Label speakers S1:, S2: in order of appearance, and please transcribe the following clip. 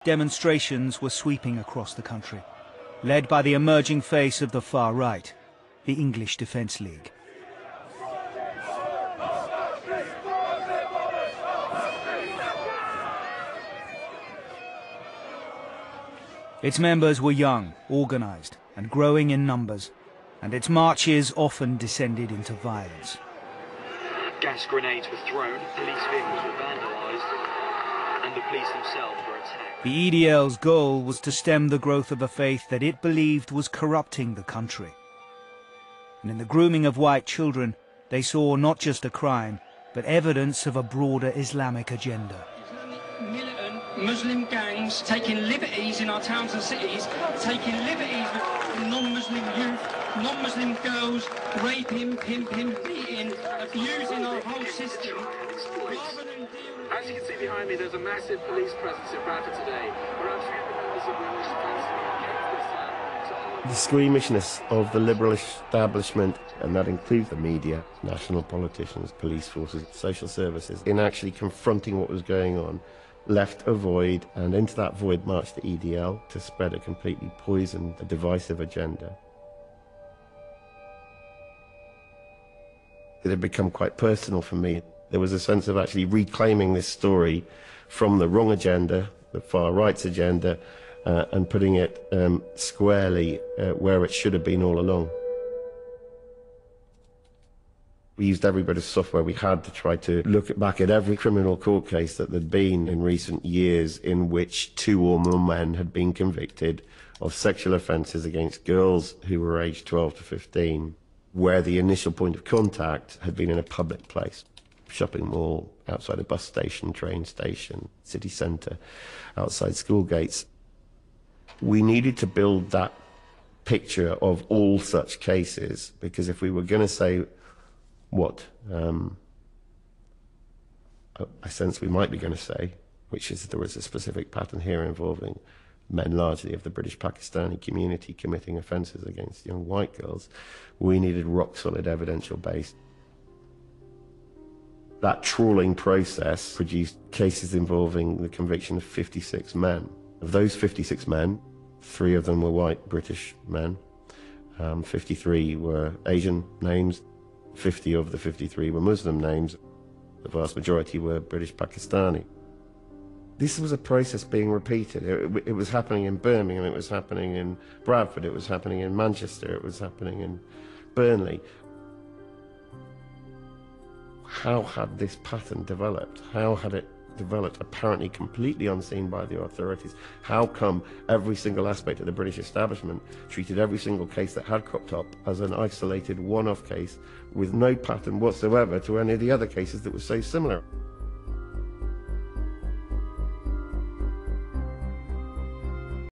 S1: Demonstrations were sweeping across the country, led by the emerging face of the far right, the English Defence League. Its members were young, organised and growing in numbers, and its marches often descended into violence.
S2: Gas grenades were thrown, police vehicles were vandalised, and the police themselves were attacked.
S1: The EDL's goal was to stem the growth of a faith that it believed was corrupting the country. And in the grooming of white children, they saw not just a crime, but evidence of a broader Islamic agenda.
S3: Militant Muslim gangs taking liberties in our towns and cities, taking liberties with non-Muslim youth, non-Muslim girls, raping, pimping, beating, abusing our whole system.
S4: As you can see behind me, there's a massive police presence in Bradford today. Around 300 members of the English Defence League.
S5: The squeamishness of the liberal establishment, and that includes the media, national politicians, police forces, social services, in actually confronting what was going on, left a void, and into that void marched the EDL to spread a completely poisoned, a divisive agenda. It had become quite personal for me. There was a sense of actually reclaiming this story from the wrong agenda, the far right's agenda, and putting it squarely where it should have been all along. We used every bit of software we had to try to look back at every criminal court case that there'd been in recent years in which 2 or more men had been convicted of sexual offences against girls who were aged 12 to 15, where the initial point of contact had been in a public place. Shopping mall, outside a bus station, train station, city centre, outside school gates. We needed to build that picture of all such cases, because if we were going to say what I sense we might be going to say, which is there was a specific pattern here involving men largely of the British Pakistani community committing offences against young white girls, we needed rock-solid evidential base. That trawling process produced cases involving the conviction of 56 men. Of those 56 men, 3 of them were white British men, 53 were Asian names, 50 of the 53 were Muslim names, the vast majority were British Pakistani. This was a process being repeated. It was happening in Birmingham, it was happening in Bradford, it was happening in Manchester, it was happening in Burnley. How had this pattern developed? How had it developed apparently completely unseen by the authorities? How come every single aspect of the British establishment treated every single case that had cropped up as an isolated one-off case with no pattern whatsoever to any of the other cases that were so similar?